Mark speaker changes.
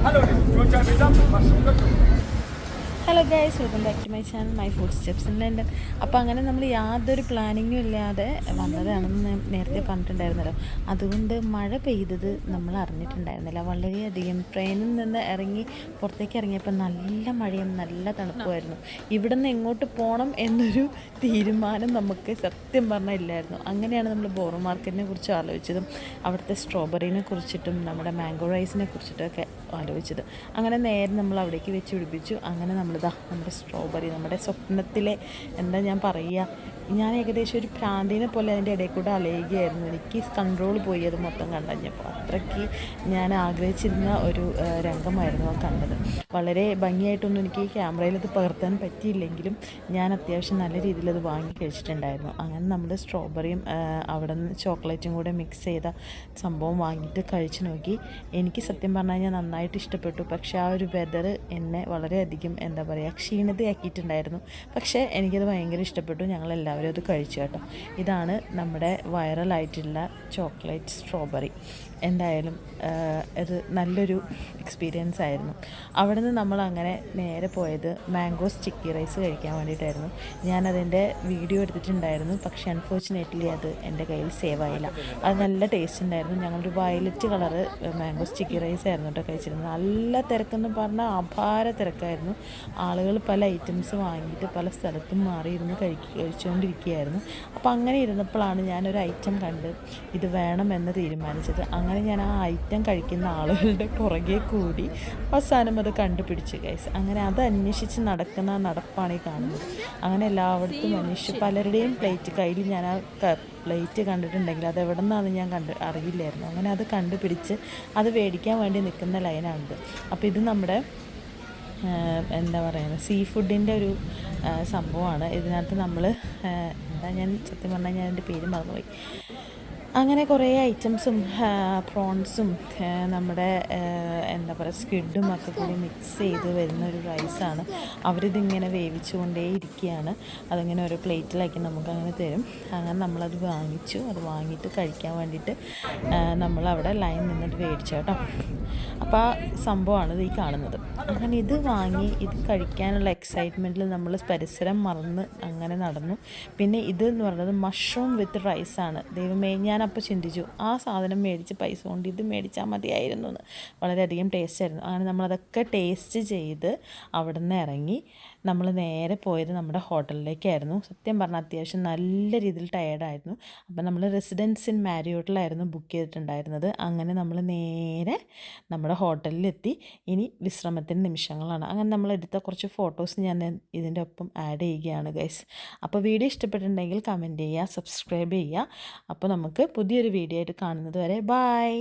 Speaker 1: Hello guys, welcome back to my channel my food steps in London. അപ്പോൾ അങ്ങനെ നമ്മൾ യാതൊരു പ്ലാനിങ്ങും ഇല്ലാതെ വന്നതാണെന്ന് ഞാൻ നേരത്തെ പറഞ്ഞിട്ടുണ്ടായിരുന്നല്ലോ. അതുകൊണ്ട് മഴ പെയ്തത് നമ്മൾ അറിഞ്ഞിട്ടുണ്ടായിരുന്നില്ല. വളരെയധികം ട്രെയിനിൽ നിന്ന് പുറത്തേക്ക് ഇറങ്ങിയപ്പോൾ നല്ല മഴയും നല്ല തണുപ്പുമായിരുന്നു. ഇവിടെ നിന്ന് എങ്ങോട്ട് പോകണം എന്നൊരു തീരുമാനം നമുക്ക് സത്യം പറഞ്ഞാൽ ഇല്ലായിരുന്നു. അങ്ങനെയാണ് നമ്മൾ ബോറോ മാർക്കറ്റിനെ കുറിച്ച് ആലോചിച്ചതും അവിടുത്തെ സ്ട്രോബെറീനെ കുറിച്ചിട്ടും നമ്മുടെ മാംഗോ റൈസിനെ കുറിച്ചിട്ടൊക്കെ ആലോചിച്ചത്. അങ്ങനെ നേരെ നമ്മൾ അവിടേക്ക് വെച്ച് പിടിപ്പിച്ചു. അങ്ങനെ നമ്മുടെ സ്ട്രോബെറി, നമ്മുടെ സ്വപ്നത്തിലെ എന്താ ഞാൻ പറയുക, ഞാൻ ഏകദേശം ഒരു പ്രാന്തിനെ പോലെ അതിൻ്റെ ഇടയിൽ കൂടെ അലയുകയായിരുന്നു. എനിക്ക് കൺട്രോൾ പോയി അത് മൊത്തം കണ്ടപ്പോൾ. അത്രയ്ക്ക് ഞാൻ ആഗ്രഹിച്ചിരുന്ന ഒരു രംഗമായിരുന്നു ആ കണ്ടത്. വളരെ ഭംഗിയായിട്ടൊന്നും എനിക്ക് ക്യാമറയിൽ അത് പകർത്താൻ പറ്റിയില്ലെങ്കിലും ഞാൻ അത്യാവശ്യം നല്ല രീതിയിൽ അത് വാങ്ങി കഴിച്ചിട്ടുണ്ടായിരുന്നു. അങ്ങനെ നമ്മൾ സ്ട്രോബെറിയും അവിടെ നിന്ന് ചോക്ലേറ്റും കൂടെ മിക്സ് ചെയ്ത സംഭവം വാങ്ങിയിട്ട് കഴിച്ച് നോക്കി. എനിക്ക് സത്യം പറഞ്ഞു കഴിഞ്ഞാൽ നന്നായിട്ട് ഇഷ്ടപ്പെട്ടു. പക്ഷേ ആ ഒരു വെതർ എന്നെ വളരെയധികം എന്താ പറയുക ക്ഷീണിതയാക്കിയിട്ടുണ്ടായിരുന്നു. പക്ഷേ എനിക്കത് ഭയങ്കര ഇഷ്ടപ്പെട്ടു. ഞങ്ങളെല്ലാവരും അത് കഴിച്ചു കേട്ടോ. ഇതാണ് നമ്മുടെ വൈറലായിട്ടുള്ള ചോക്ലേറ്റ് സ്ട്രോബെറി. എന്തായാലും ഇത് നല്ലൊരു എക്സ്പീരിയൻസ് ആയിരുന്നു. അവിടെ നിന്ന് നമ്മളങ്ങനെ നേരെ പോയത് മാംഗോ സ്റ്റിക്കി റൈസ് കഴിക്കാൻ വേണ്ടിയിട്ടായിരുന്നു. ഞാനതിൻ്റെ വീഡിയോ എടുത്തിട്ടുണ്ടായിരുന്നു. പക്ഷേ അൺഫോർച്ചുനേറ്റ്ലി അത് എൻ്റെ കയ്യിൽ സേവ് ആയില്ല. അത് നല്ല ടേസ്റ്റ് ഉണ്ടായിരുന്നു. ഞങ്ങളൊരു violet colour mango sticky rice ആയിരുന്നു കേട്ടോ കഴിച്ചിരുന്നത്. നല്ല തിരക്കെന്ന് പറഞ്ഞാൽ അപാര തിരക്കായിരുന്നു. ആളുകൾ പല ഐറ്റംസ് വാങ്ങിയിട്ട് പല സ്ഥലത്തും മാറിയിരുന്ന് കഴിച്ചുകൊണ്ടിരിക്കുകയായിരുന്നു. അപ്പോൾ അങ്ങനെ ഇരുന്നപ്പോഴാണ് ഞാനൊരു ഐറ്റം കണ്ട് ഇത് വേണമെന്ന് തീരുമാനിച്ചത്. അങ്ങനെ ഞാൻ ആ ഐറ്റം കഴിക്കുന്ന ആളുകളുടെ പുറകെ കൂടി അവസാനം അത് കണ്ടുപിടിച്ചു ഗൈസ്. അങ്ങനെ അത് അന്വേഷിച്ച് നടക്കുന്ന നടപ്പാണ് ഈ കാണുന്നത്. അങ്ങനെ എല്ലായിടത്തും അന്വേഷിച്ച് പലരുടെയും കയ്യിൽ ഞാൻ ആ പ്ലേറ്റ് കണ്ടിട്ടുണ്ടെങ്കിൽ അത് എവിടെ നിന്നാണെന്ന് ഞാൻ അറിയില്ലായിരുന്നു. അങ്ങനെ അത് കണ്ടുപിടിച്ച് അത് മേടിക്കാൻ വേണ്ടി നിൽക്കുന്ന ലൈനാണിത്. അപ്പോൾ ഇത് നമ്മുടെ എന്താ പറയുന്നത് സീ ഫുഡിൻ്റെ ഒരു സംഭവമാണ്. ഇതിനകത്ത് നമ്മൾ ഞാൻ സത്യം പറഞ്ഞാൽ ഞാൻ എൻ്റെ പേര് മറന്നുപോയി. അങ്ങനെ കുറേ ഐറ്റംസും പ്രോൺസും നമ്മുടെ എന്താ പറയുക സ്ക്വിഡും ഒക്കെ കൂടി മിക്സ് ചെയ്ത് വരുന്നൊരു റൈസാണ്. അവരിതിങ്ങനെ വേവിച്ചുകൊണ്ടേ ഇരിക്കുകയാണ്. അതിങ്ങനെ ഓരോ പ്ലേറ്റിലാക്കി നമുക്കങ്ങനെ തരും. അങ്ങനെ നമ്മളത് വാങ്ങിച്ചു. അത് വാങ്ങിയിട്ട് കഴിക്കാൻ വേണ്ടിയിട്ട് നമ്മളവിടെ ലൈൻ നിന്നിട്ട് മേടിച്ചു കേട്ടോ. അപ്പോൾ ആ സംഭവമാണ് ഇത് ഈ കാണുന്നത്. അങ്ങനെ ഇത് വാങ്ങി ഇത് കഴിക്കാനുള്ള എക്സൈറ്റ്മെൻറ്റിൽ നമ്മൾ പരിസരം മറന്ന് അങ്ങനെ നടന്നു. പിന്നെ ഇത് എന്ന് പറയുന്നത് മഷ്റൂം വിത്ത് റൈസാണ്. ദൈവമേ, ഞാനപ്പോൾ ചിന്തിച്ചു ആ സാധനം മേടിച്ച് പൈസ കൊണ്ട് ഇത് മേടിച്ചാൽ മതിയായിരുന്നു എന്ന്. വളരെയധികം ടേസ്റ്റ് ആയിരുന്നു. അങ്ങനെ നമ്മളതൊക്കെ ടേസ്റ്റ് ചെയ്ത് അവിടെ നിന്ന് ഇറങ്ങി നമ്മൾ നേരെ പോയത് നമ്മുടെ ഹോട്ടലിലേക്കായിരുന്നു. സത്യം പറഞ്ഞാൽ അത്യാവശ്യം നല്ല രീതിയിൽ ടയേർഡായിരുന്നു. അപ്പം നമ്മൾ റെസിഡൻസ് ഇൻ മാരിയോട്ടിലായിരുന്നു ബുക്ക് ചെയ്തിട്ടുണ്ടായിരുന്നത്. അങ്ങനെ നമ്മൾ നേരെ നമ്മുടെ ഹോട്ടലിലെത്തി. ഇനി വിശ്രമത്തിൻ്റെ നിമിഷങ്ങളാണ്. അങ്ങനെ നമ്മൾ എടുത്ത കുറച്ച് ഫോട്ടോസ് ഞാൻ ഇതിൻ്റെ ഒപ്പം ആഡ് ചെയ്യുകയാണ് ഗൈസ്. അപ്പോൾ വീഡിയോ ഇഷ്ടപ്പെട്ടിട്ടുണ്ടെങ്കിൽ കമൻറ്റ് ചെയ്യുക, സബ്സ്ക്രൈബ് ചെയ്യുക. അപ്പോൾ നമുക്ക് പുതിയൊരു വീഡിയോ ആയിട്ട് കാണുന്നത് വരെ ബൈ.